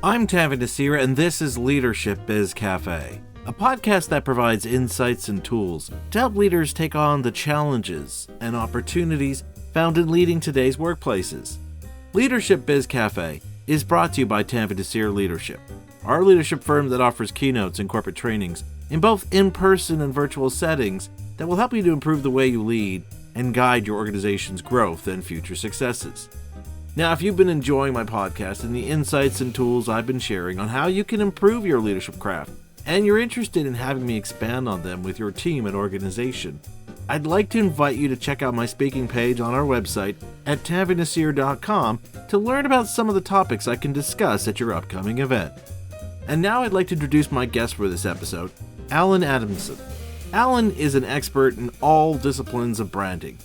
I'm Tavi Nasira, and this is Leadership Biz Cafe, a podcast that provides insights and tools to help leaders take on the challenges and opportunities found in leading today's workplaces. Leadership Biz Cafe is brought to you by Tavi Nasira Leadership, our leadership firm that offers keynotes and corporate trainings in both in-person and virtual settings that will help you to improve the way you lead and guide your organization's growth and future successes. Now, if you've been enjoying my podcast and the insights and tools I've been sharing on how you can improve your leadership craft, and you're interested in having me expand on them with your team and organization, I'd like to invite you to check out my speaking page on our website at tavinasir.com to learn about some of the topics I can discuss at your upcoming event. And now I'd like to introduce my guest for this episode, Alan Adamson. Alan is an expert in all disciplines of branding.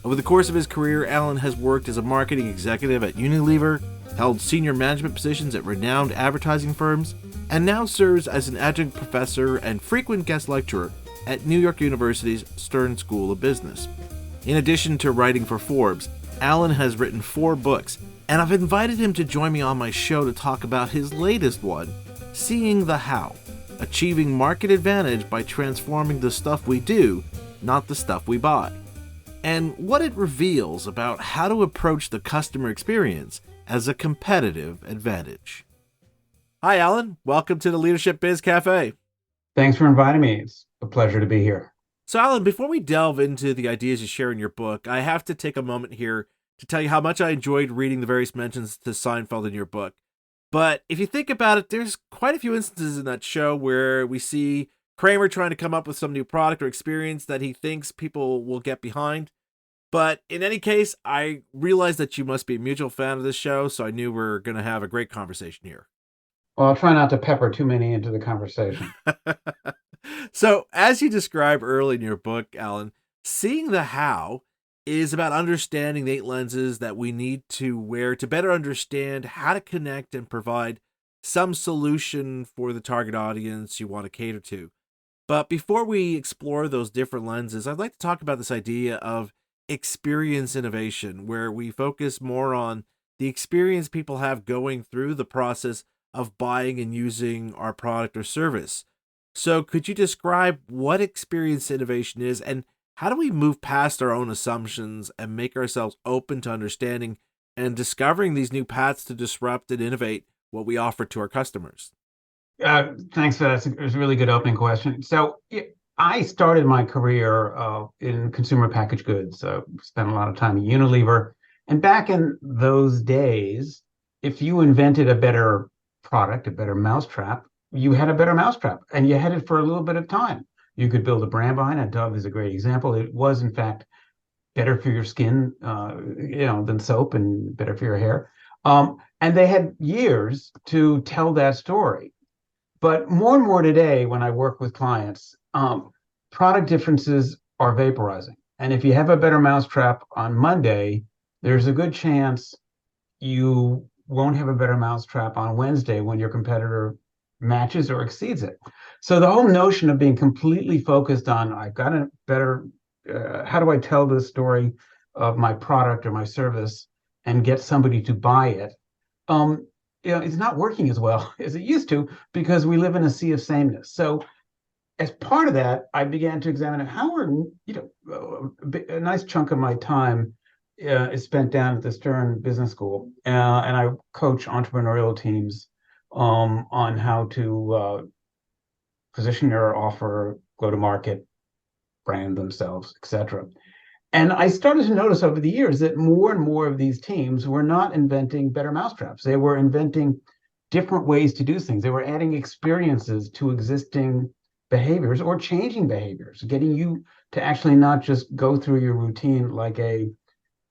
Over the course of his career, Alan has worked as a marketing executive at Unilever, held senior management positions at renowned advertising firms, and now serves as an adjunct professor and frequent guest lecturer at New York University's Stern School of Business. In addition to writing for Forbes, Alan has written 4 books, and I've invited him to join me on my show to talk about his latest one, Seeing the How, Achieving Market Advantage by Transforming the Stuff We Do, Not the Stuff We Buy, and what it reveals about how to approach the customer experience as a competitive advantage. Hi, Alan. Welcome to the Leadership Biz Cafe. Thanks for inviting me. It's a pleasure to be here. So, Alan, before we delve into the ideas you share in your book, I have to take a moment here to tell you how much I enjoyed reading the various mentions to Seinfeld in your book. But if you think about it, there's quite a few instances in that show where we see Kramer trying to come up with some new product or experience that he thinks people will get behind. But in any case, I realized that you must be a mutual fan of this show, so I knew we were going to have a great conversation here. Well, I'll try not to pepper too many into the conversation. So, as you describe early in your book, Alan, Seeing the How is about understanding the 8 lenses that we need to wear to better understand how to connect and provide some solution for the target audience you want to cater to. But before we explore those different lenses, I'd like to talk about this idea of experience innovation, where we focus more on the experience people have going through the process of buying and using our product or service. So could you describe what experience innovation is, and how do we move past our own assumptions and make ourselves open to understanding and discovering these new paths to disrupt and innovate what we offer to our customers? Thanks for that. It was a really good opening question. So I started my career in consumer packaged goods. Spent a lot of time at Unilever. And back in those days, if you invented a better product, a better mousetrap, you had a better mousetrap, and you had it for a little bit of time. You could build a brand behind it. Dove is a great example. It was, in fact, better for your skin, than soap, and better for your hair. And they had years to tell that story. But more and more today, when I work with clients, product differences are vaporizing. And if you have a better mousetrap on Monday, there's a good chance you won't have a better mousetrap on Wednesday when your competitor matches or exceeds it. So the whole notion of being completely focused on, I've got a better, how do I tell this story of my product or my service and get somebody to buy it? It's not working as well as it used to, because we live in a sea of sameness. So as part of that, I began to examine how are, a nice chunk of my time is spent down at the Stern Business School, and I coach entrepreneurial teams on how to position their offer, go to market, brand themselves, etc. And I started to notice over the years that more and more of these teams were not inventing better mousetraps. They were inventing different ways to do things. They were adding experiences to existing behaviors or changing behaviors, getting you to actually not just go through your routine like a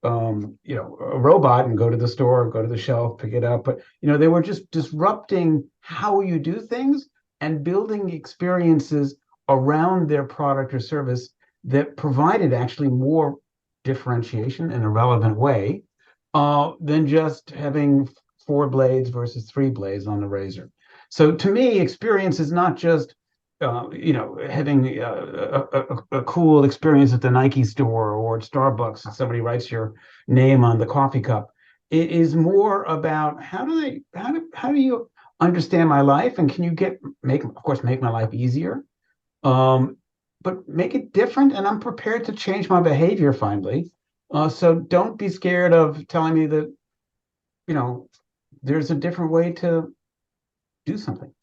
robot and go to the store, go to the shelf, pick it up. But, they were just disrupting how you do things and building experiences around their product or service that provided actually more differentiation in a relevant way than just having 4 blades versus 3 blades on the razor. So to me, experience is not just having a cool experience at the Nike store or at Starbucks and somebody writes your name on the coffee cup. It is more about how do you understand my life, and can you of course, make my life easier, um, but make it different. And I'm prepared to change my behavior finally. So don't be scared of telling me that, you know, there's a different way to do something.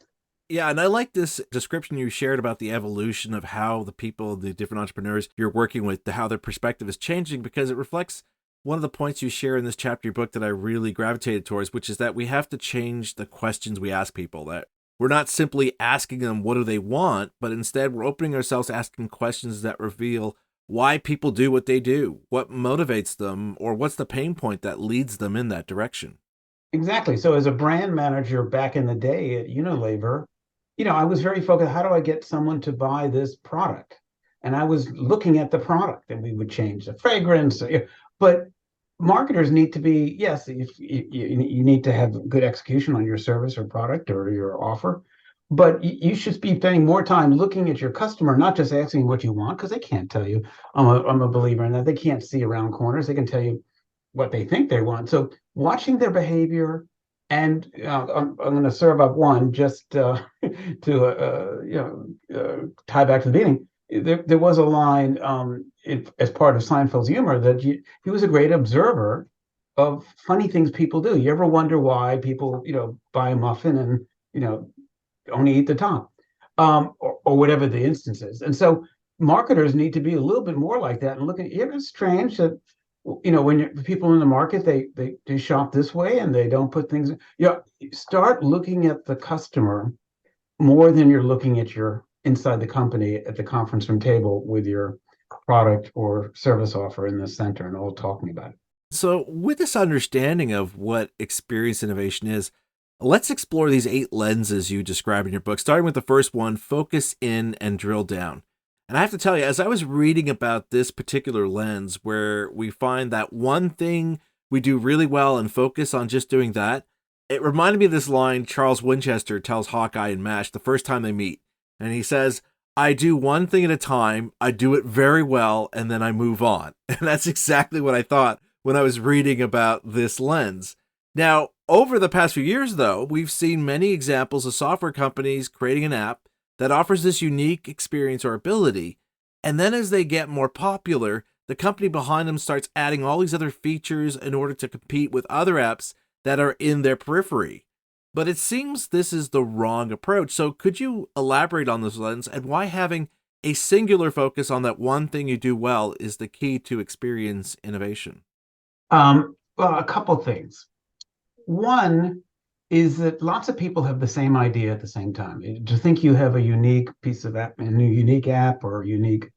Yeah, and I like this description you shared about the evolution of how the people, the different entrepreneurs you're working with, how their perspective is changing, because it reflects one of the points you share in this chapter of your book that I really gravitated towards, which is that we have to change the questions we ask people. That we're not simply asking them what do they want, but instead we're opening ourselves to asking questions that reveal why people do what they do, what motivates them, or what's the pain point that leads them in that direction. Exactly. So as a brand manager back in the day at Unilever, I was very focused. How do I get someone to buy this product? And I was looking at the product, and we would change the fragrance. But marketers need to be, yes, if you need to have good execution on your service or product or your offer, but you should be spending more time looking at your customer, not just asking what you want, because they can't tell you. I'm a believer in that. They can't see around corners. They can tell you what they think they want. So watching their behavior, and I'm going to serve up one just to tie back to the beginning. There was a line as part of Seinfeld's humor that he was a great observer of funny things people do. You ever wonder why people buy a muffin and only eat the top, or whatever the instance is? And so marketers need to be a little bit more like that and look at it. It's strange that when people in the market, they shop this way and they don't put things. Start looking at the customer more than you're looking at your inside the company at the conference room table with your product or service offer in the center and all talking about it. So, with this understanding of what experience innovation is, let's explore these 8 lenses you describe in your book, starting with the first one: focus in and drill down. And I have to tell you, as I was reading about this particular lens, where we find that one thing we do really well and focus on just doing that, it reminded me of this line Charles Winchester tells Hawkeye in MASH the first time they meet. And he says, I do one thing at a time, I do it very well, and then I move on. And that's exactly what I thought when I was reading about this lens. Now, over the past few years, though, we've seen many examples of software companies creating an app that offers this unique experience or ability. And then as they get more popular, the company behind them starts adding all these other features in order to compete with other apps that are in their periphery. But it seems this is the wrong approach. So could you elaborate on this lens and why having a singular focus on that one thing you do well is the key to experience innovation? Well, a couple things. One is that lots of people have the same idea at the same time. To think you have a unique piece of app, a new unique app, or a unique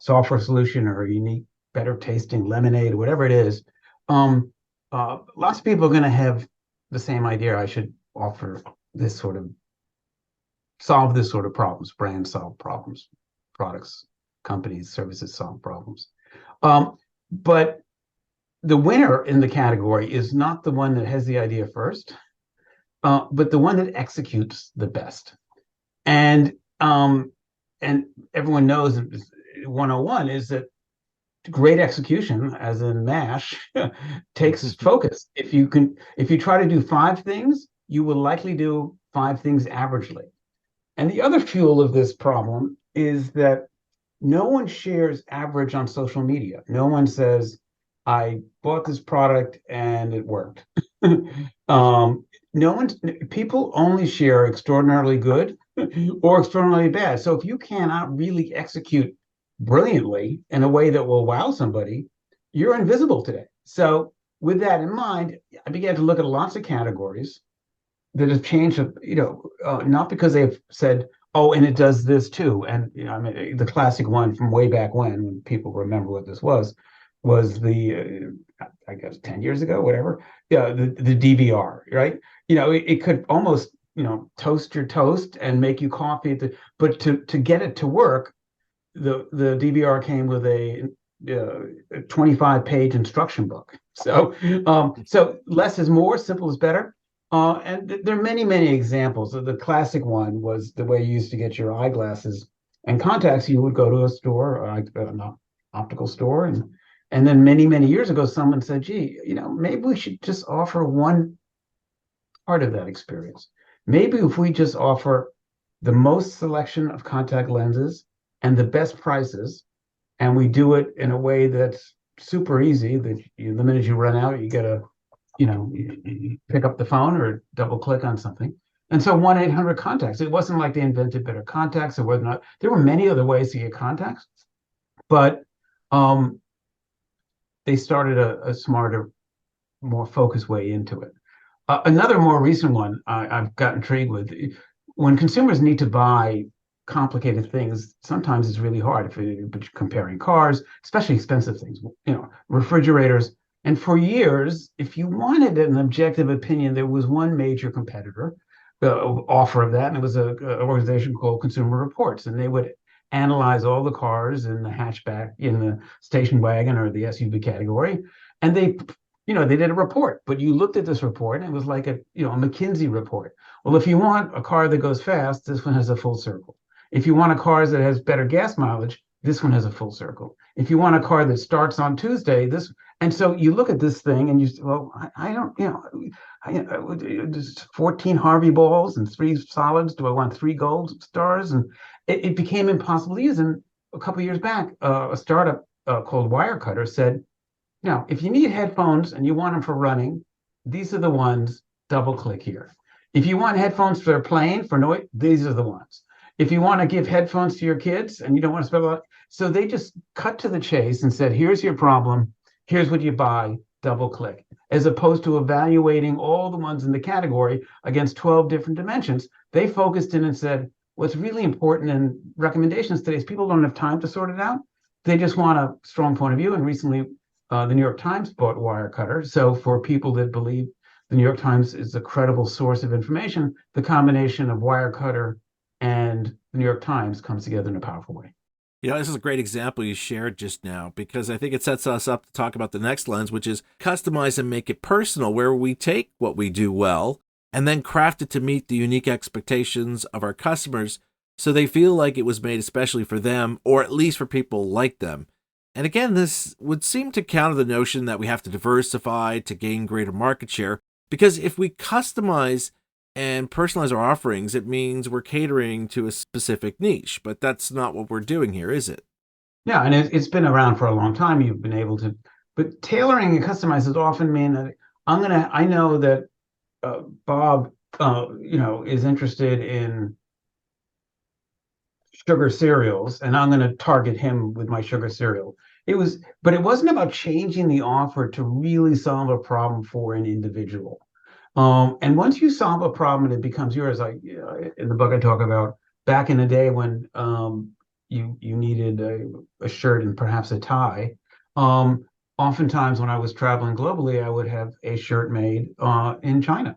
software solution, or a unique, better tasting lemonade, whatever it is, lots of people are going to have the same idea. I should offer this sort of, solve this sort of problems. Brands solve problems, products, companies, services solve problems. But the winner in the category is not the one that has the idea first, but the one that executes the best. And everyone knows 101 is that great execution, as in MASH, takes focus. If you try to do 5 things, you will likely do 5 things averagely. And the other fuel of this problem is that no one shares average on social media. No one says, I bought this product and it worked. No one, people only share extraordinarily good or extraordinarily bad. So if you cannot really execute brilliantly in a way that will wow somebody, you're invisible today. So with that in mind, I began to look at lots of categories that have changed, not because they've said, oh, and it does this too. And I mean, the classic one from way back when people remember what this was the I guess 10 years ago, whatever. Yeah, the DVR, right? It could almost toast your toast and make you coffee. But to get it to work, the DVR came with a 25-page instruction book. So less is more, simple is better. And there are many examples. The classic one was the way you used to get your eyeglasses and contacts. You would go to a store, an optical store, and then many years ago, someone said, "Gee, maybe we should just offer one part of that experience. Maybe if we just offer the most selection of contact lenses and the best prices, and we do it in a way that's super easy, that the minute you run out, you get you pick up the phone or double click on something. And so 1-800 contacts. It wasn't like they invented better contacts or whatnot. There were many other ways to get contacts, but they started a smarter, more focused way into it. Another more recent one I've got intrigued with. When consumers need to buy complicated things, sometimes it's really hard if you're comparing cars, especially expensive things, refrigerators. And for years, if you wanted an objective opinion, there was one major competitor offer of that, and it was an organization called Consumer Reports, and they would analyze all the cars in the hatchback, in the station wagon or the SUV category, and they did a report. But you looked at this report, and it was like a McKinsey report. Well, if you want a car that goes fast, this one has a full circle. If you want a car that has better gas mileage, this one has a full circle. If you want a car that starts on Tuesday, this. And so you look at this thing and you say, well, I don't, there's 14 Harvey balls and 3 solids. Do I want 3 gold stars? And it became impossible to use. And a couple of years back, a startup called Wirecutter said, if you need headphones and you want them for running, these are the ones, double click here. If you want headphones for playing, for noise, these are the ones. If you want to give headphones to your kids and you don't want to spend a lot, so they just cut to the chase and said, here's your problem, here's what you buy, double click, as opposed to evaluating all the ones in the category against 12 different dimensions. They focused in and said, what's really important in recommendations today is people don't have time to sort it out. They just want a strong point of view. And recently, the New York Times bought Wirecutter. So for people that believe the New York Times is a credible source of information, the combination of Wirecutter and the New York Times comes together in a powerful way. This is a great example you shared just now, because I think it sets us up to talk about the next lens, which is customize and make it personal, where we take what we do well and then craft it to meet the unique expectations of our customers so they feel like it was made especially for them, or at least for people like them. And again, this would seem to counter the notion that we have to diversify to gain greater market share, because if we customize and personalize our offerings, it means we're catering to a specific niche, but that's not what we're doing here, is it? Yeah, and it's been around for a long time. You've been able to, but tailoring and customizes often mean that I know that Bob, is interested in sugar cereals, and I'm going to target him with my sugar cereal. But it wasn't about changing the offer to really solve a problem for an individual. And once you solve a problem and it becomes yours, like in the book I talk about back in the day when you needed a shirt and perhaps a tie. Oftentimes when I was traveling globally, I would have a shirt made in China,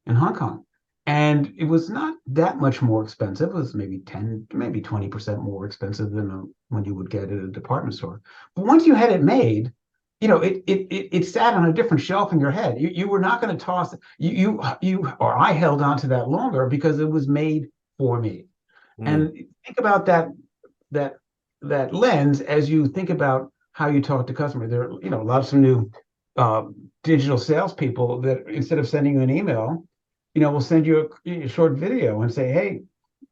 in Hong Kong. And it was not that much more expensive. It was maybe 10, maybe 20% more expensive than when you would get it at a department store. But once you had it made, it sat on a different shelf in your head. You were not going to toss it. You or I held on to that longer because it was made for me. And think about that lens as you think about how you talk to customers. There are lots of new digital salespeople that instead of sending you an email, will send you a short video and say, hey,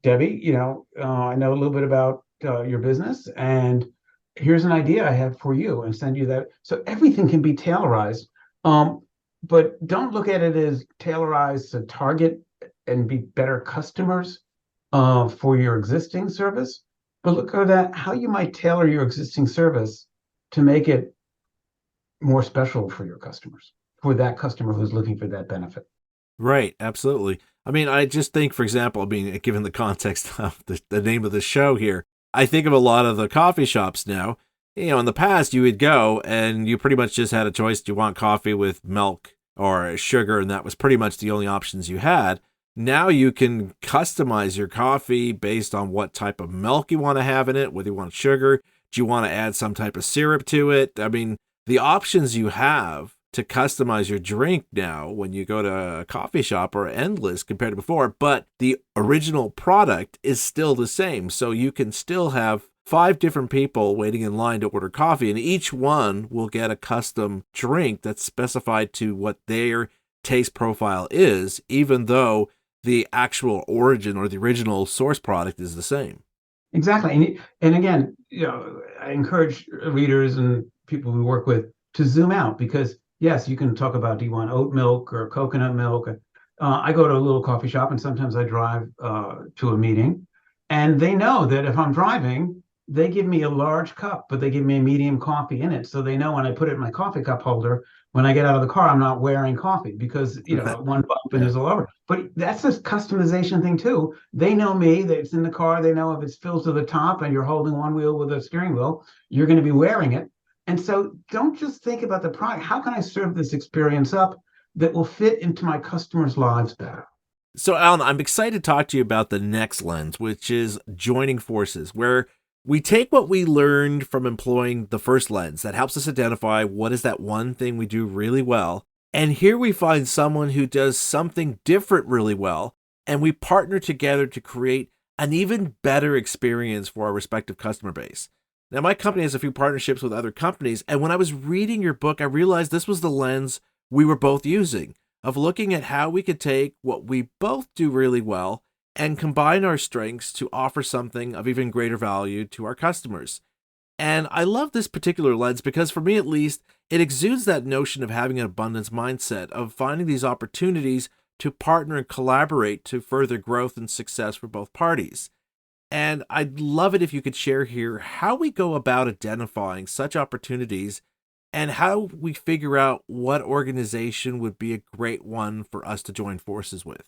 Debbie, I know a little bit about your business, and here's an idea I have for you, and send you that. So everything can be tailorized, but don't look at it as tailorized to target and be better customers for your existing service, but look at that, how you might tailor your existing service to make it more special for your customers, for that customer who's looking for that benefit. Right, absolutely. I mean, I just think, for example, given the context of the name of the show here, I think of a lot of the coffee shops now. In the past, you would go and you pretty much just had a choice. Do you want coffee with milk or sugar? And that was pretty much the only options you had. Now you can customize your coffee based on what type of milk you want to have in it, whether you want sugar, do you want to add some type of syrup to it? I mean, the options you have to customize your drink now when you go to a coffee shop are endless compared to before, but the original product is still the same. So you can still have 5 different people waiting in line to order coffee, and each one will get a custom drink that's specified to what their taste profile is, even though the actual origin or the original source product is the same. Exactly. And again, I encourage readers and people we work with to zoom out because yes, you can talk about, do you want oat milk or coconut milk? I go to a little coffee shop and sometimes I drive to a meeting, and they know that if I'm driving, they give me a large cup, but they give me a medium coffee in it. So they know when I put it in my coffee cup holder, when I get out of the car, I'm not wearing coffee because, one bump and Yeah. it's all over. But that's a customization thing too. They know me, that it's in the car. They know if it's filled to the top and you're holding one wheel with a steering wheel, you're going to be wearing it. And so don't just think about the product. How can I serve this experience up that will fit into my customers' lives better? So, Alan, I'm excited to talk to you about the next lens, which is joining forces, where we take what we learned from employing the first lens that helps us identify what is that one thing we do really well. And here we find someone who does something different really well, and we partner together to create an even better experience for our respective customer base. Now, my company has a few partnerships with other companies, and when I was reading your book, I realized this was the lens we were both using, of looking at how we could take what we both do really well and combine our strengths to offer something of even greater value to our customers. And I love this particular lens because, for me at least, it exudes that notion of having an abundance mindset, of finding these opportunities to partner and collaborate to further growth and success for both parties. And I'd love it if you could share here how we go about identifying such opportunities and how we figure out what organization would be a great one for us to join forces with.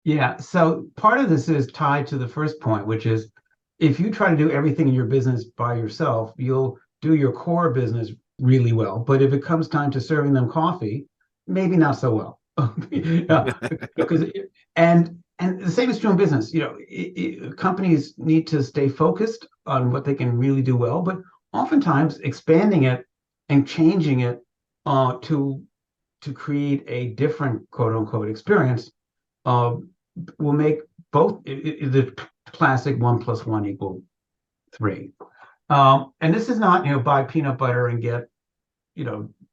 Yeah. So part of this is tied to the first point, which is if you try to do everything in your business by yourself, you'll do your core business really well. But if it comes time to serving them coffee, maybe not so well. Yeah, because and the same is true in business. Companies need to stay focused on what they can really do well, but oftentimes expanding it and changing it to create a different quote unquote experience uh, will make both the classic 1 + 1 = 3. And this is not, buy peanut butter and get,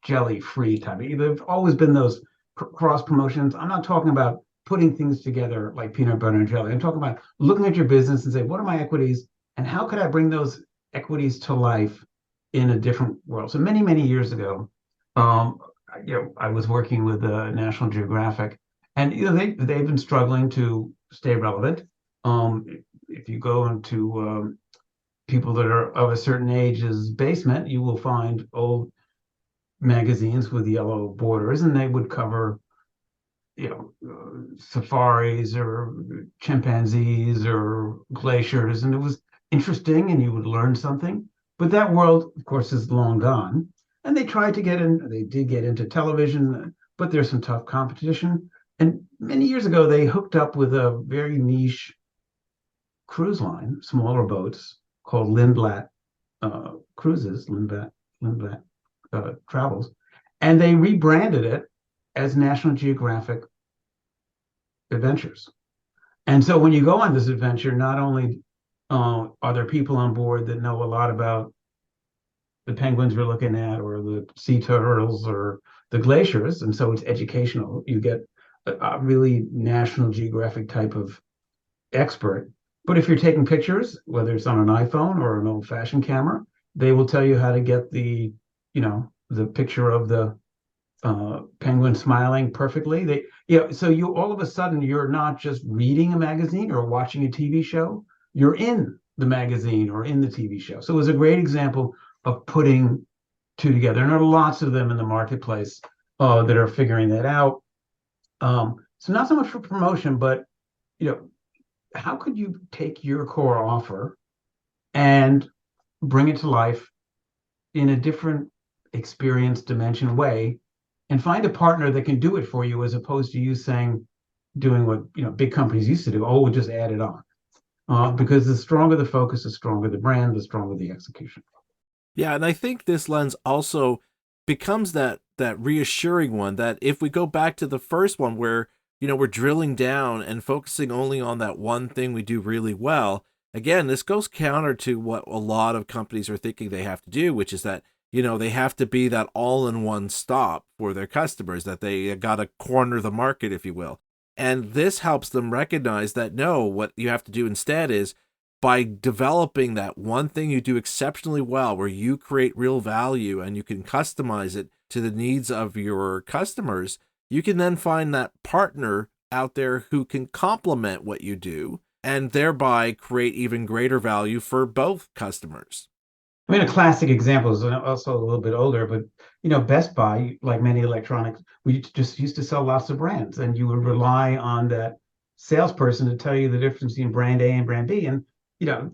jelly free type. There've always been those cross promotions. I'm not talking about putting things together like peanut butter and jelly. I'm talking about looking at your business and say, what are my equities and how could I bring those equities to life in a different world? So many, many years ago, um, I was working with National Geographic, and they've been struggling to stay relevant. If you go into people that are of a certain age's basement, you will find old magazines with yellow borders, and they would cover, safaris or chimpanzees or glaciers, and it was interesting, and you would learn something. But that world, of course, is long gone. And they tried to get in. They did get into television, but there's some tough competition. And many years ago, they hooked up with a very niche cruise line, smaller boats called Lindblad Cruises, Lindblad Travels, and they rebranded it as National Geographic Adventures. And so when you go on this adventure, not only are there people on board that know a lot about the penguins we're looking at, or the sea turtles, or the glaciers, and so it's educational. You get a really National Geographic type of expert. But if you're taking pictures, whether it's on an iPhone or an old-fashioned camera, they will tell you how to get the picture of the penguin smiling perfectly. So you all of a sudden you're not just reading a magazine or watching a TV show, you're in the magazine or in the TV show. So it was a great example of putting two together. And there are lots of them in the marketplace that are figuring that out. So not so much for promotion, but how could you take your core offer and bring it to life in a different experience dimension way, and find a partner that can do it for you, as opposed to you doing what big companies used to do. Oh, we'll just add it on. Because the stronger the focus, the stronger the brand, the stronger the execution. Yeah, and I think this lens also becomes that reassuring one, that if we go back to the first one where we're drilling down and focusing only on that one thing we do really well, again, this goes counter to what a lot of companies are thinking they have to do, which is that they have to be that all-in-one stop for their customers, that they got to corner the market, if you will. And this helps them recognize that no, what you have to do instead is by developing that one thing you do exceptionally well, where you create real value and you can customize it to the needs of your customers, you can then find that partner out there who can complement what you do and thereby create even greater value for both customers. I mean, a classic example is also a little bit older, but Best Buy, like many electronics, we just used to sell lots of brands, and you would rely on that salesperson to tell you the difference between brand A and brand B. And you know,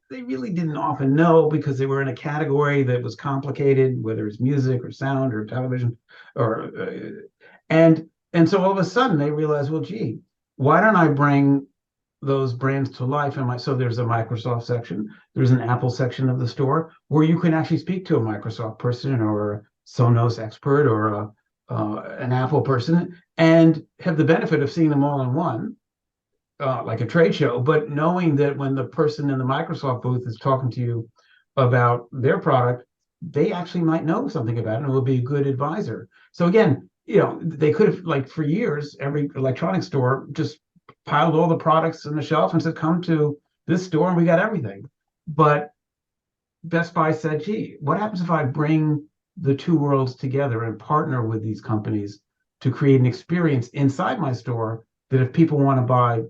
they really didn't often know because they were in a category that was complicated, whether it's music or sound or television, or and so all of a sudden they realized, well, gee, why don't I bring those brands to life? So there's a Microsoft section, there's an Apple section of the store where you can actually speak to a Microsoft person or a Sonos expert or an Apple person and have the benefit of seeing them all in one, like a trade show, but knowing that when the person in the Microsoft booth is talking to you about their product, they actually might know something about it and will be a good advisor. So again, they could have, like, for years, every electronics store just piled all the products on the shelf and said, come to this store and we got everything. But Best Buy said, gee, what happens if I bring the two worlds together and partner with these companies to create an experience inside my store that if people want to buy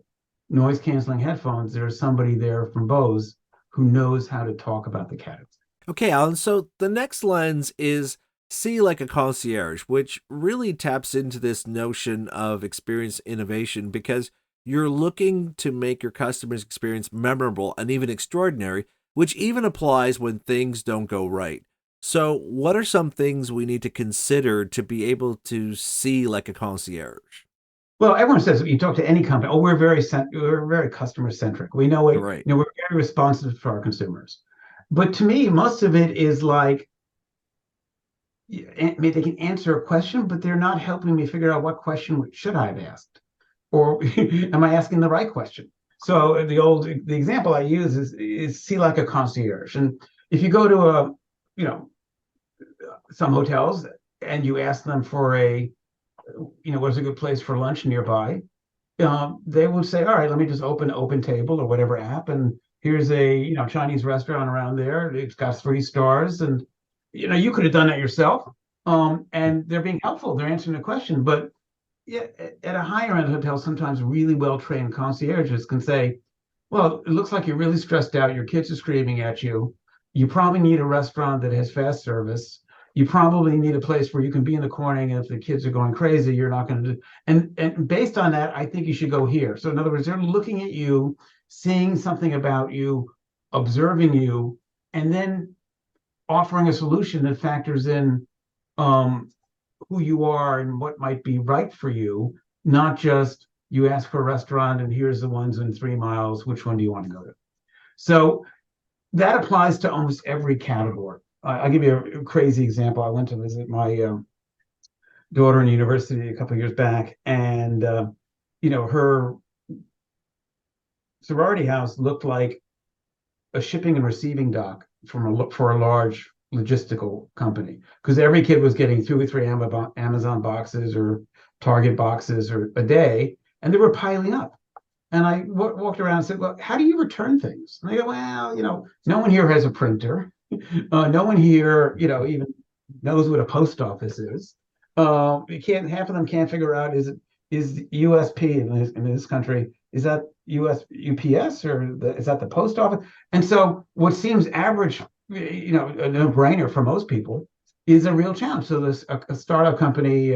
noise canceling headphones, there's somebody there from Bose who knows how to talk about the category. Okay, Alan, so the next lens is see like a concierge, which really taps into this notion of experience innovation because you're looking to make your customer's experience memorable and even extraordinary, which even applies when things don't go right. So what are some things we need to consider to be able to see like a concierge? Well, everyone says you talk to any company, oh, we're very customer centric. We know it, Right. we're very responsive to our consumers. But to me, most of it is like, I mean, they can answer a question, but they're not helping me figure out what question should I have asked, or am I asking the right question? So the example I use is see like a concierge, and if you go to some hotels and you ask them for what's a good place for lunch nearby, they will say, all right, let me just open OpenTable or whatever app, and here's a Chinese restaurant around there. It's got 3 stars, and you could have done that yourself. And they're being helpful. They're answering the question. But yeah, at a higher end hotel, sometimes really well trained concierges can say, well, it looks like you're really stressed out. Your kids are screaming at you. You probably need a restaurant that has fast service. You probably need a place where you can be in the corner, and if the kids are going crazy, you're not going to do. And based on that, I think you should go here. So in other words, they're looking at you, seeing something about you, observing you, and then offering a solution that factors in who you are and what might be right for you, not just you ask for a restaurant and here's the ones in 3 miles, which one do you want to go to? So that applies to almost every category. I'll give you a crazy example. I went to visit my daughter in university a couple of years back, and her sorority house looked like a shipping and receiving dock for a large logistical company, because every kid was getting 2 or 3 Amazon boxes or Target boxes or a day, and they were piling up. And I walked around and said, well, how do you return things? And they go, well, no one here has a printer. No one here, even knows what a post office is. Half of them can't figure out, is USP in this country, is that US UPS or is that the post office? And so what seems average, a no-brainer for most people, is a real challenge. So a startup company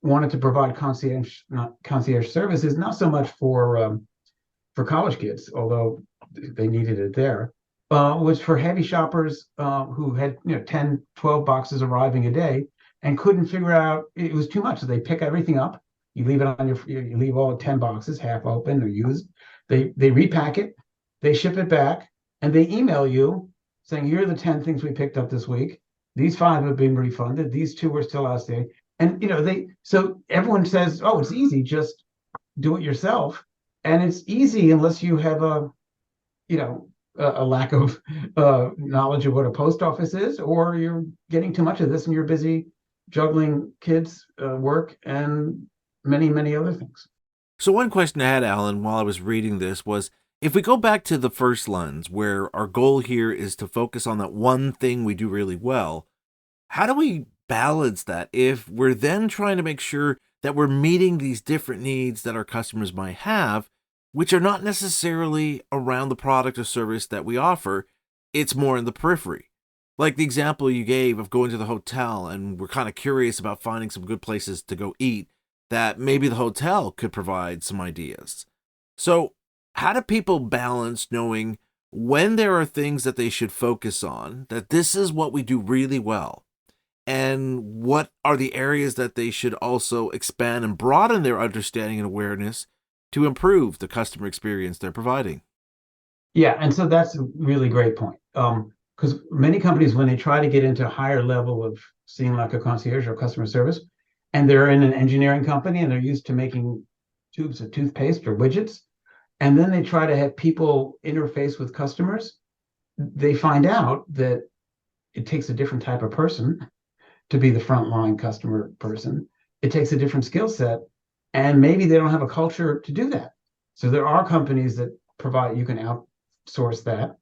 wanted to provide concierge services, not so much for college kids, although they needed it there, was for heavy shoppers who had 10, 12 boxes arriving a day and couldn't figure out, it was too much. So they pick everything up. You leave it on you leave all 10 boxes half open or used. They repack it, they ship it back, and they email you saying, here are the 10 things we picked up this week. These 5 have been refunded. These 2 are still outstanding. And so everyone says, oh, it's easy, just do it yourself. And it's easy unless you have a lack of knowledge of what a post office is, or you're getting too much of this and you're busy juggling kids, work, and many, many other things. So, one question I had, Alan, while I was reading this was, if we go back to the first lens, where our goal here is to focus on that one thing we do really well, how do we balance that if we're then trying to make sure that we're meeting these different needs that our customers might have, which are not necessarily around the product or service that we offer? It's more in the periphery. Like the example you gave of going to the hotel, and we're kind of curious about finding some good places to go eat, that maybe the hotel could provide some ideas. So, how do people balance knowing when there are things that they should focus on, that this is what we do really well, and what are the areas that they should also expand and broaden their understanding and awareness to improve the customer experience they're providing? Yeah, and so that's a really great point. Because many companies, when they try to get into a higher level of seeing like a concierge or customer service, and they're in an engineering company and they're used to making tubes of toothpaste or widgets, and then they try to have people interface with customers, they find out that it takes a different type of person to be the frontline customer person. It takes a different skill set, and maybe they don't have a culture to do that. So there are companies that provide, you can outsource that,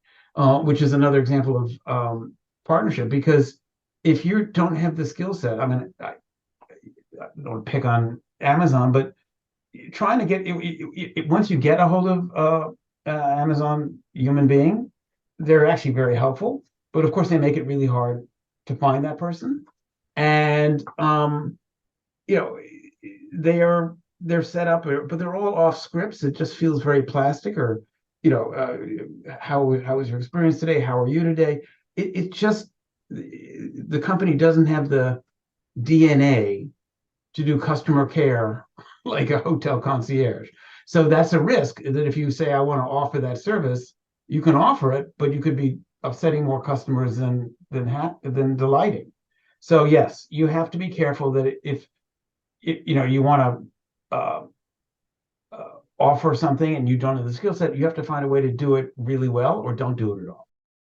which is another example of partnership. Because if you don't have the skill set, I mean, I don't pick on Amazon, but trying to get once you get a hold of Amazon human being, they're actually very helpful. But of course, they make it really hard to find that person. And you know, they're set up, but they're all off scripts. It just feels very plastic. Or how was your experience today? How are you today? It just, the company doesn't have the DNA to do customer care like a hotel concierge. So that's a risk, that if you say I want to offer that service, you can offer it, but you could be upsetting more customers than delighting. So yes, you have to be careful that if you want to offer something and you don't have the skill set, you have to find a way to do it really well, or don't do it at all.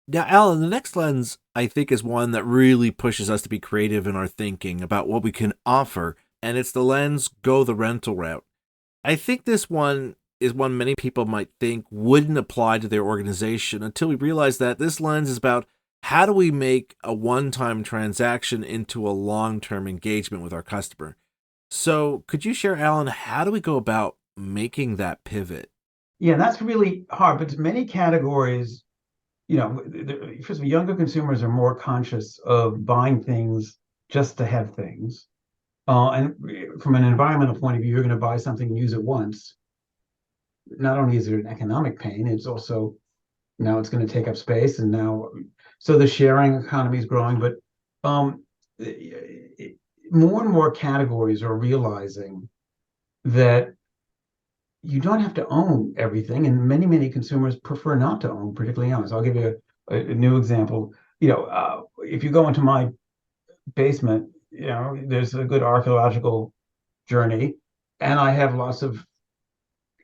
Now, Alan, the next lens I think is one that really pushes us to be creative in our thinking about what we can offer, and it's the lens go the rental route. I think this one is one many people might think wouldn't apply to their organization until we realize that this lens is about how do we make a one-time transaction into a long-term engagement with our customer. So, could you share, Alan, how do we go about making that pivot? Yeah, that's really hard, but many categories, first of all, younger consumers are more conscious of buying things just to have things. And from an environmental point of view, you're going to buy something and use it once. Not only is it an economic pain, it's also, now it's going to take up space, and now, so the sharing economy is growing. But um, more and more categories are realizing that you don't have to own everything, and many consumers prefer not to own, particularly honest. I'll give you a new example. If you go into my basement, there's a good archaeological journey, and I have lots of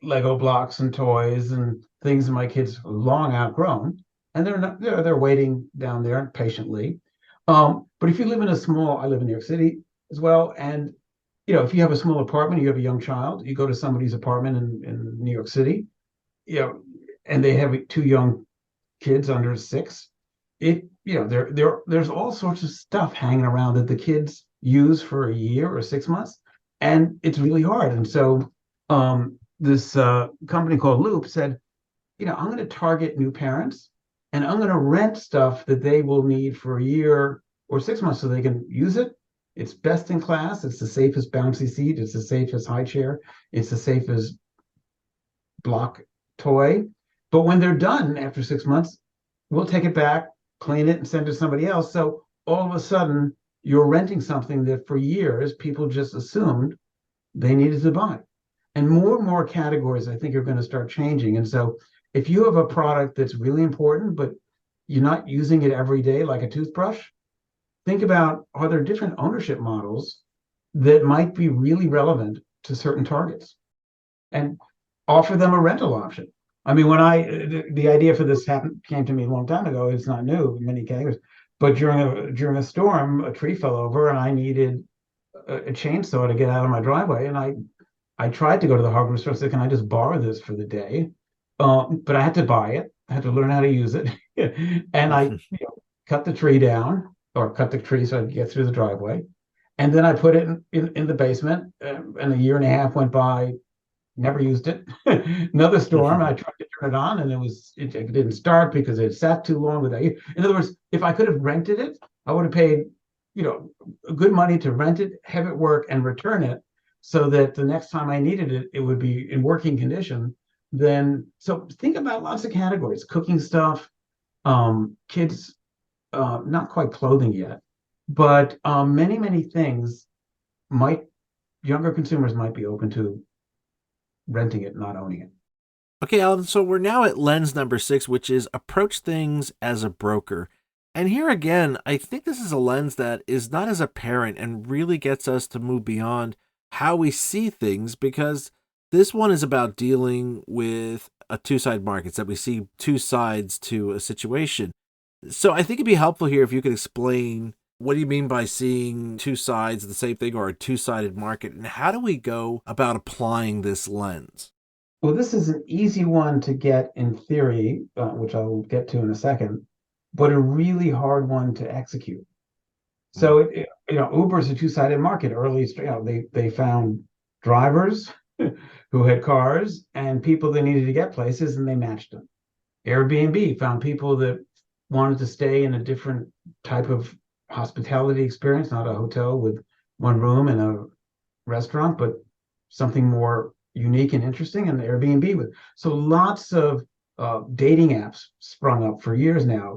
Lego blocks and toys and things that my kids long outgrown, and they're waiting down there patiently. But if you live in I live in New York City as well, and if you have a small apartment, you have a young child, you go to somebody's apartment in New York City, and they have two young kids under 6. There's all sorts of stuff hanging around that the kids use for a year or 6 months, and it's really hard. And so this company called Loop said, I'm going to target new parents, and I'm going to rent stuff that they will need for a year or 6 months so they can use it. It's best in class. It's the safest bouncy seat. It's the safest high chair. It's the safest block toy. But when they're done after 6 months, we'll take it back, clean it, and send it to somebody else. So all of a sudden, you're renting something that for years people just assumed they needed to buy. And more categories, I think, are going to start changing. And so if you have a product that's really important, but you're not using it every day, like a toothbrush, think about, are there different ownership models that might be really relevant to certain targets, and offer them a rental option. I mean, when the idea for this came to me a long time ago. It's not new in many categories, but during a storm, a tree fell over, and I needed a chainsaw to get out of my driveway, and I I tried to go to the hardware store and say, can I just borrow this for the day? But I had to buy it. I had to learn how to use it. And I cut the tree down or cut the tree so I could get through the driveway. And then I put it in the basement. And a year and a half went by, never used it. Another storm, I tried to turn it on and it didn't start because it sat too long without you. In other words, if I could have rented it, I would have paid, good money to rent it, have it work, and return it so that the next time I needed it, it would be in working condition. Then, so think about lots of categories: cooking stuff, kids, not quite clothing yet, but many, many things might younger consumers might be open to renting it, not owning it. Okay, Alan, so we're now at lens number 6, which is approach things as a broker. And here again, I think this is a lens that is not as apparent and really gets us to move beyond how we see things, because this one is about dealing with a two-side market, that we see two sides to a situation. So I think it'd be helpful here if you could explain, what do you mean by seeing two sides of the same thing, or a two-sided market, and how do we go about applying this lens? Well, this is an easy one to get in theory, which I'll get to in a second, but a really hard one to execute. So, Uber is a two-sided market. Early, they found drivers who had cars and people that needed to get places, and they matched them. Airbnb found people that wanted to stay in a different type of hospitality experience, not a hotel with one room and a restaurant, but something more unique and interesting, and Airbnb with. So lots of dating apps sprung up for years now,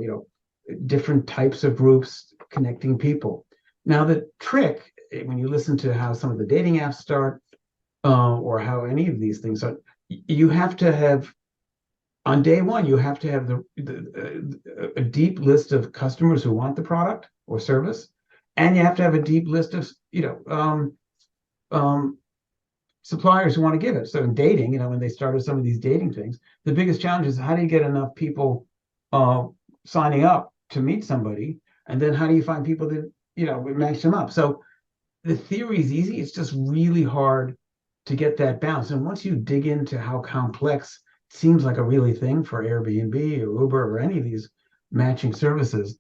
different types of groups connecting people. Now, the trick, when you listen to how some of the dating apps start, or how any of these things are, you have to have, on day one, you have to have a deep list of customers who want the product or service, and you have to have a deep list of, suppliers who want to give it. So in dating, when they started some of these dating things, the biggest challenge is, how do you get enough people signing up to meet somebody? And then how do you find people that, match them up? So the theory is easy. It's just really hard to get that balance. And once you dig into how complex it seems like a really thing for Airbnb or Uber or any of these matching services,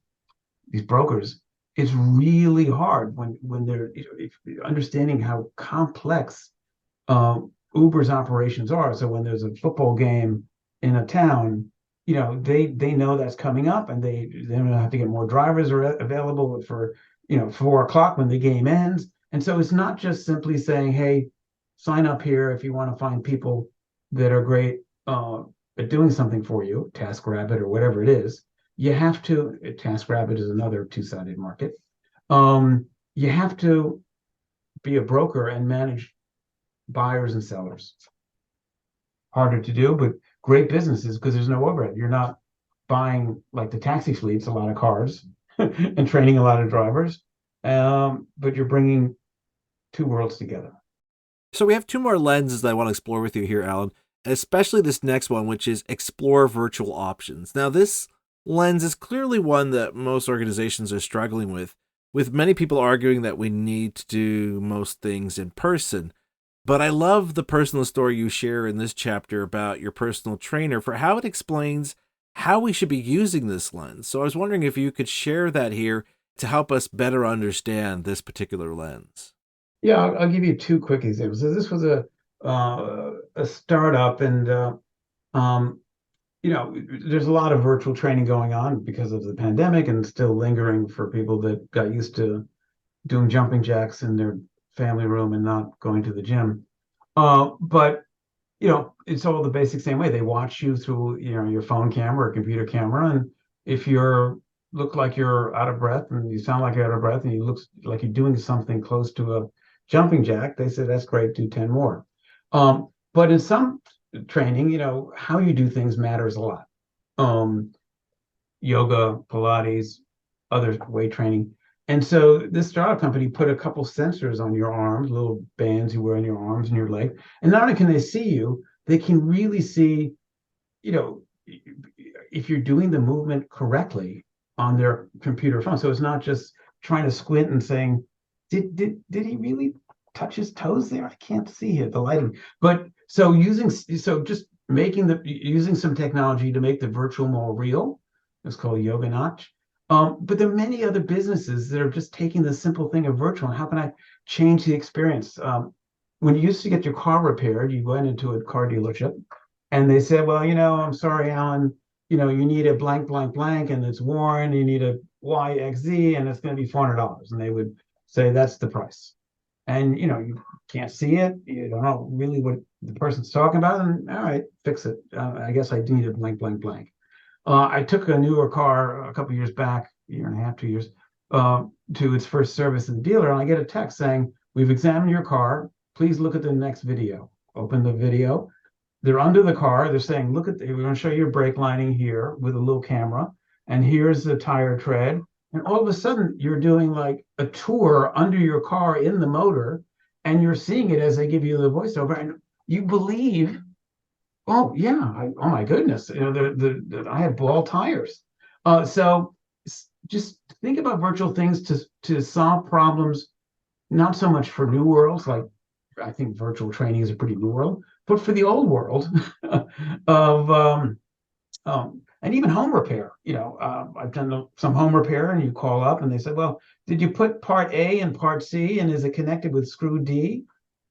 these brokers, it's really hard when they're understanding how complex Uber's operations are. So when there's a football game in a town, they know that's coming up, and they're going to have to get more drivers available for 4 o'clock when the game ends. And so it's not just simply saying, hey, sign up here if you want to find people that are great at doing something for you, TaskRabbit or whatever it is. You have to, TaskRabbit is another two-sided market. You have to be a broker and manage buyers and sellers. Harder to do, but great businesses because there's no overhead. You're not buying, like the taxi fleets, a lot of cars and training a lot of drivers, but you're bringing two worlds together. So we have two more lenses that I want to explore with you here, Alan, especially this next one, which is explore virtual options. Now, this lens is clearly one that most organizations are struggling with many people arguing that we need to do most things in person. But I love the personal story you share in this chapter about your personal trainer, for how it explains how we should be using this lens. So I was wondering if you could share that here to help us better understand this particular lens. Yeah, I'll give you two quick examples. So this was a startup, and there's a lot of virtual training going on because of the pandemic, and still lingering for people that got used to doing jumping jacks in their family room and not going to the gym. But it's all the basic same way. They watch you through your phone camera or computer camera, and if you're look like you're out of breath and you sound like you're out of breath and you look like you're doing something close to a jumping jack, they say that's great, do 10 more. But in some training, how you do things matters a lot. Yoga, Pilates, other weight training. And so this startup company put a couple sensors on your arms, little bands you wear on your arms and your leg. And not only can they see you, they can really see, if you're doing the movement correctly on their computer phone. So it's not just trying to squint and saying, did he really touch his toes there? I can't see it, the lighting. But just using some technology to make the virtual more real. It's called Yoga Notch. But there are many other businesses that are just taking the simple thing of virtual. And how can I change the experience? When you used to get your car repaired, you went into a car dealership and they said, well, I'm sorry, Alan, you need a blank, blank, blank, and it's worn. You need a YXZ, and it's going to be $400. And they would say, that's the price. And, you can't see it. You don't know really what the person's talking about. And all right, fix it. I guess I need a blank, blank, blank. I took a newer car a couple of years back, year and a half, 2 years, to its first service in the dealer. And I get a text saying, we've examined your car. Please look at the next video. Open the video. They're under the car. They're saying, we're going to show you your brake lining here with a little camera. And here's the tire tread. And all of a sudden, you're doing like a tour under your car in the motor. And you're seeing it as they give you the voiceover. And you believe, oh, yeah, oh my goodness, I have ball tires. So just think about virtual things to solve problems, not so much for new worlds, like I think virtual training is a pretty new world, but for the old world of and even home repair. I've done some home repair, and you call up and they say, well, did you put part A and part C, and is it connected with screw D?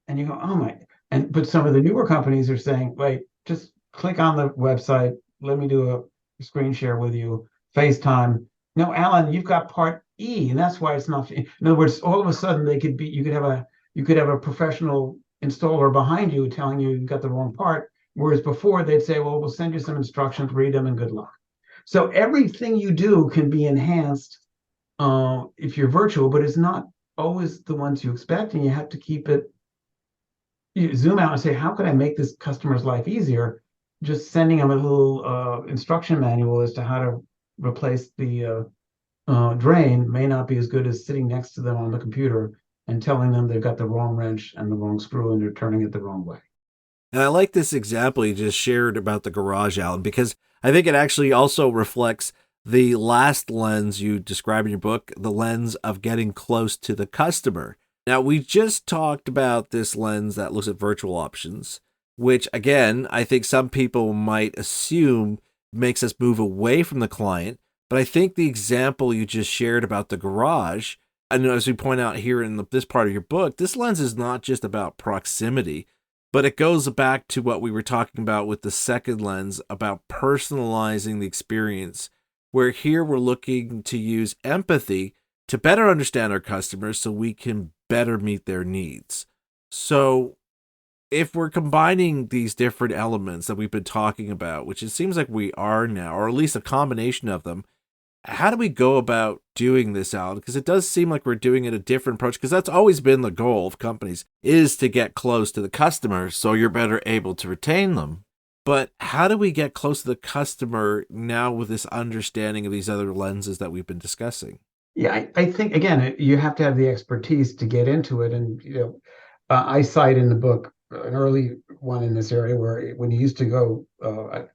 And you go, oh my. But some of the newer companies are saying, wait, just click on the website. Let me do a screen share with you, FaceTime. No, Alan, you've got part E, and that's why it's not. In other words, all of a sudden you could have a professional installer behind you telling you you've got the wrong part. Whereas before they'd say, well, we'll send you some instructions, read them, and good luck. So everything you do can be enhanced if you're virtual, but it's not always the ones you expect, and you have to keep it. You zoom out and say, how can I make this customer's life easier? Just sending them a little instruction manual as to how to replace the drain may not be as good as sitting next to them on the computer and telling them they've got the wrong wrench and the wrong screw and they're turning it the wrong way. And I like this example you just shared about the garage, Alan, because I think it actually also reflects the last lens you describe in your book, the lens of getting close to the customer. Now, we just talked about this lens that looks at virtual options, which, again, I think some people might assume makes us move away from the client. But I think the example you just shared about the garage, and as we point out here in this part of your book, this lens is not just about proximity, but it goes back to what we were talking about with the second lens about personalizing the experience, where here we're looking to use empathy to better understand our customers so we can better meet their needs. So if we're combining these different elements that we've been talking about, which it seems like we are now, or at least a combination of them, how do we go about doing this, Alan? Because it does seem like we're doing it a different approach, because that's always been the goal of companies, is to get close to the customer so you're better able to retain them. But how do we get close to the customer now with this understanding of these other lenses that we've been discussing? Yeah, I think, again, you have to have the expertise to get into it. And, I cite in the book an early one in this area where when you used to go,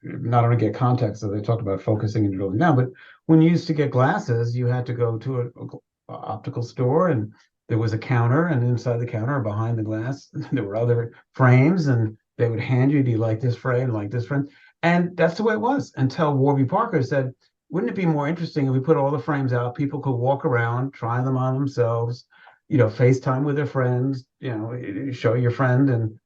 not only get contacts, so they talked about focusing and drilling down, but when you used to get glasses, you had to go to an optical store, and there was a counter, and inside the counter, behind the glass, there were other frames, and they would hand you, do you like this frame, like this frame? And that's the way it was until Warby Parker said, wouldn't it be more interesting if we put all the frames out, people could walk around, try them on themselves, FaceTime with their friends, show your friend and,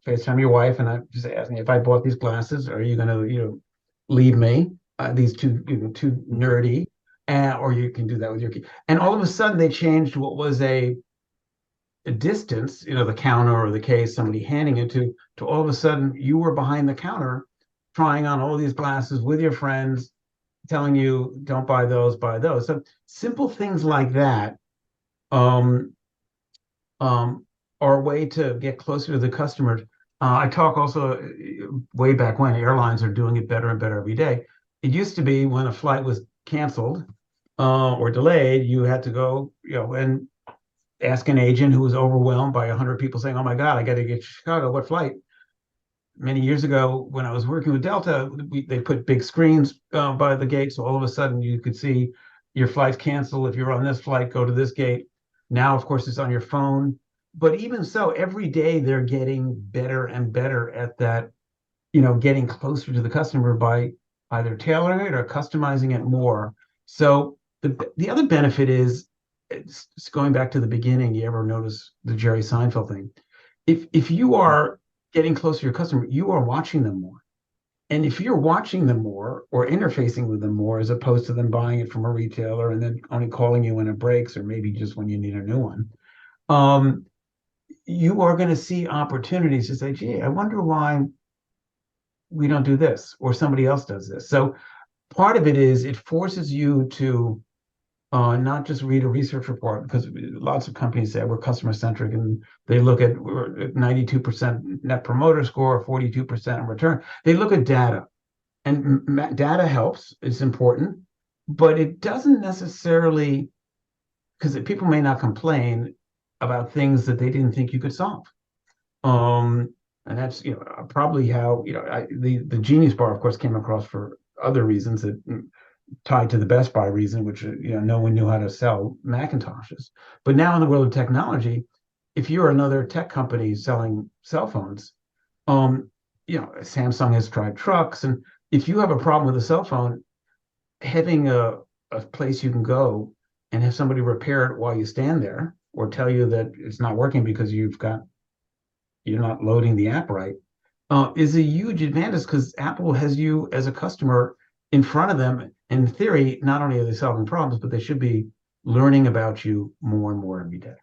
FaceTime your wife. And I'm just asking, if I bought these glasses, are you going to, leave me? These too nerdy, or you can do that with your kid. And all of a sudden they changed what was a distance, the counter or the case, somebody handing it to all of a sudden you were behind the counter trying on all these glasses with your friends, telling you, don't buy those, buy those. So simple things like that are a way to get closer to the customers. I talk also way back when airlines are doing it better and better every day. It used to be when a flight was canceled or delayed, you had to go, and ask an agent who was overwhelmed by 100 people saying, oh my God, I got to get to Chicago. What flight? Many years ago, when I was working with Delta, they put big screens by the gate. So all of a sudden you could see your flight's canceled. If you're on this flight, go to this gate. Now, of course, it's on your phone. But even so, every day they're getting better and better at that, getting closer to the customer by either tailoring it or customizing it more. So the other benefit is, it's going back to the beginning. You ever notice the Jerry Seinfeld thing? If you are getting closer to your customer, you are watching them more. And if you're watching them more or interfacing with them more, as opposed to them buying it from a retailer and then only calling you when it breaks, or maybe just when you need a new one, um, you are going to see opportunities to say, gee, I wonder why we don't do this or somebody else does this. So part of it is it forces you to not just read a research report, because lots of companies say we're customer centric and they look at 92% net promoter score, 42% return. They look at data, and data helps, it's important, but it doesn't necessarily, because people may not complain about things that they didn't think you could solve. And that's probably how the Genius Bar, of course, came across for other reasons that tied to the Best Buy reason, which no one knew how to sell Macintoshes. But now in the world of technology, if you're another tech company selling cell phones, Samsung has tried trucks, and if you have a problem with a cell phone, having a place you can go and have somebody repair it while you stand there, or tell you that it's not working because you're not loading the app right, is a huge advantage, because Apple has you as a customer in front of them. In theory, not only are they solving problems, but they should be learning about you more and more every day.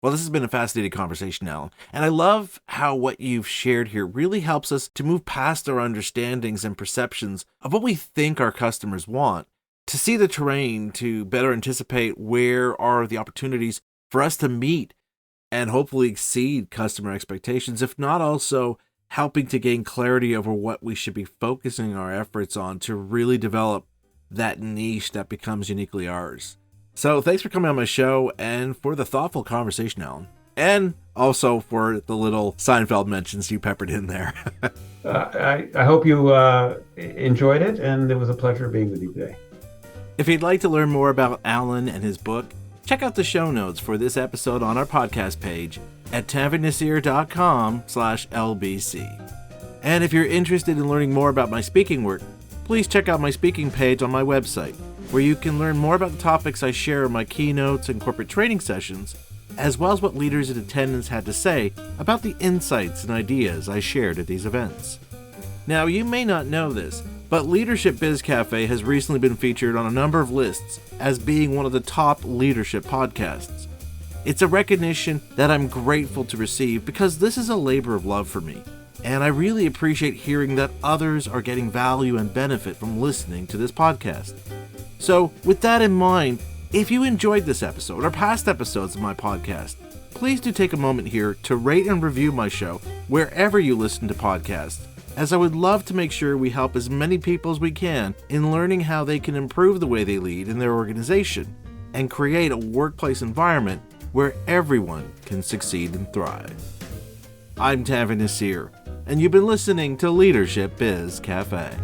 Well, this has been a fascinating conversation, Alan. And I love how what you've shared here really helps us to move past our understandings and perceptions of what we think our customers want, to see the terrain, to better anticipate where are the opportunities for us to meet and hopefully exceed customer expectations, if not also helping to gain clarity over what we should be focusing our efforts on to really develop that niche that becomes uniquely ours. So thanks for coming on my show and for the thoughtful conversation, Alan. And also for the little Seinfeld mentions you peppered in there. I hope you enjoyed it, and it was a pleasure being with you today. If you'd like to learn more about Alan and his book, check out the show notes for this episode on our podcast page at tavinasir.com/LBC. And if you're interested in learning more about my speaking work, please check out my speaking page on my website, where you can learn more about the topics I share in my keynotes and corporate training sessions, as well as what leaders in attendance had to say about the insights and ideas I shared at these events. Now, you may not know this, but Leadership Biz Cafe has recently been featured on a number of lists as being one of the top leadership podcasts. It's a recognition that I'm grateful to receive, because this is a labor of love for me, and I really appreciate hearing that others are getting value and benefit from listening to this podcast. So, with that in mind, if you enjoyed this episode or past episodes of my podcast, please do take a moment here to rate and review my show wherever you listen to podcasts, as I would love to make sure we help as many people as we can in learning how they can improve the way they lead in their organization and create a workplace environment where everyone can succeed and thrive. I'm Tavin Nasir, and you've been listening to Leadership Biz Cafe.